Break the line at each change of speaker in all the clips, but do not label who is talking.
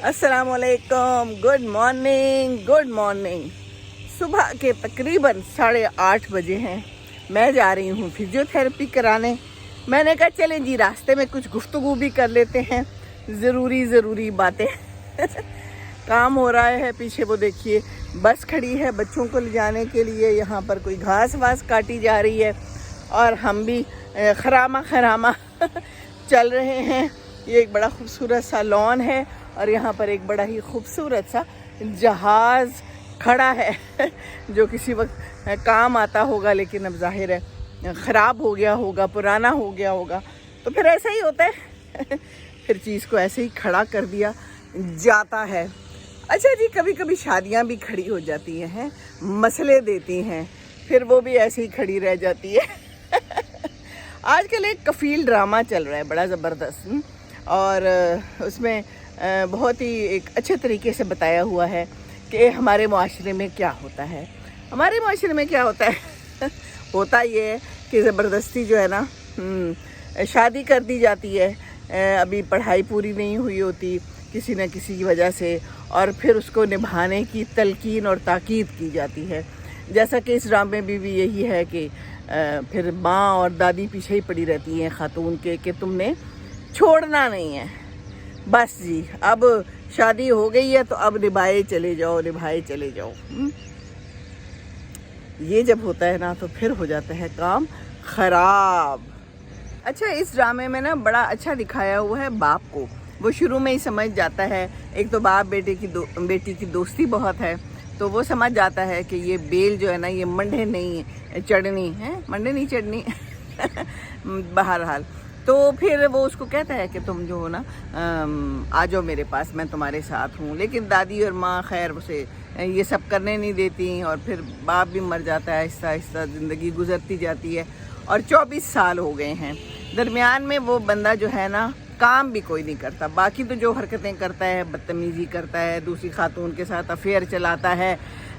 अस्सलाम वालेकुम, good morning. सुबह के तकरीबन 8:30 बजे हैं। मैं जा रही हूँ फिजियोथेरेपी कराने। मैंने कहा चलें जी, रास्ते में कुछ गुफ्तगू भी कर लेते हैं, ज़रूरी बातें। काम हो रहा है पीछे, वो देखिए बस खड़ी है बच्चों को ले जाने के लिए। यहाँ पर कोई घास वास काटी जा रही है और हम भी खरामा चल रहे हैं। ये एक बड़ा खूबसूरत सा लॉन है और यहाँ पर एक बड़ा ही खूबसूरत सा जहाज़ खड़ा है जो किसी वक्त काम आता होगा, लेकिन अब जाहिर है ख़राब हो गया होगा, पुराना हो गया होगा। तो फिर ऐसा ही होता है फिर चीज़ को ऐसे ही खड़ा कर दिया जाता है। अच्छा जी, कभी कभी शादियाँ भी खड़ी हो जाती हैं, मसले देती हैं, फिर वो भी ऐसे ही खड़ी रह जाती है। आजकल एक कफील ड्रामा चल रहा है बड़ा ज़बरदस्त, और उसमें बहुत ही एक अच्छे तरीके से बताया हुआ है कि हमारे माशरे में क्या होता है। हमारे माशरे में क्या होता है होता ये है कि ज़बरदस्ती जो है ना, शादी कर दी जाती है। अभी पढ़ाई पूरी नहीं हुई होती किसी न किसी की वजह से, और फिर उसको निभाने की तलकीन और ताकीद की जाती है। जैसा कि इस ड्रामे में भी यही है कि फिर माँ और दादी पीछे ही पड़ी रहती हैं खातून के कि तुमने छोड़ना नहीं है, बस जी अब शादी हो गई है तो अब निभाए चले जाओ। ये जब होता है ना तो फिर हो जाता है काम खराब। अच्छा, इस ड्रामे में ना बड़ा अच्छा दिखाया हुआ है बाप को। वो शुरू में ही समझ जाता है। एक तो बाप बेटी की दोस्ती बहुत है, तो वो समझ जाता है कि ये बेल जो है ना, ये मंडे नहीं चढ़नी बहरहाल। तो फिर वो उसको कहता है कि तुम जो हो ना, आ जाओ मेरे पास, मैं तुम्हारे साथ हूँ। लेकिन दादी और माँ खैर उसे ये सब करने नहीं देती, और फिर बाप भी मर जाता है। आहिस्ता आहिस्ता ज़िंदगी गुजरती जाती है और 24 साल हो गए हैं। दरमियान में वो बंदा जो है ना, काम भी कोई नहीं करता। बाकी तो जो हरकतें करता है, बदतमीज़ी करता है, दूसरी खातून के साथ अफेयर चलाता है,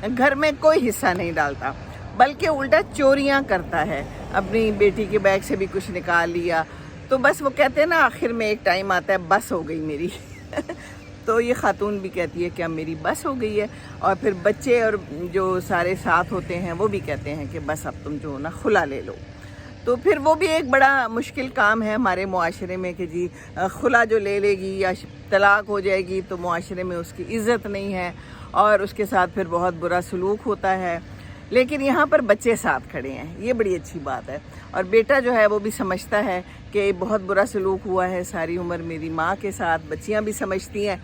घर में कोई हिस्सा नहीं डालता, बल्कि उल्टा चोरियाँ करता है। अपनी बेटी के बैग से भी कुछ निकाल लिया। तो बस वो कहते हैं ना, आखिर में एक टाइम आता है बस हो गई मेरी। तो ये खातून भी कहती है क्या मेरी बस हो गई है। और फिर बच्चे और जो सारे साथ होते हैं वो भी कहते हैं कि बस अब तुम जो हो ना खुला ले लो। तो फिर वो भी एक बड़ा मुश्किल काम है हमारे मुआशरे में कि जी खुला जो ले लेगी या तलाक हो जाएगी तो मुआशरे में उसकी इज़्ज़त नहीं है और उसके साथ फिर बहुत बुरा सलूक होता है। लेकिन यहाँ पर बच्चे साथ खड़े हैं, ये बड़ी अच्छी बात है। और बेटा जो है वो भी समझता है कि बहुत बुरा सलूक हुआ है सारी उम्र मेरी माँ के साथ। बच्चियाँ भी समझती हैं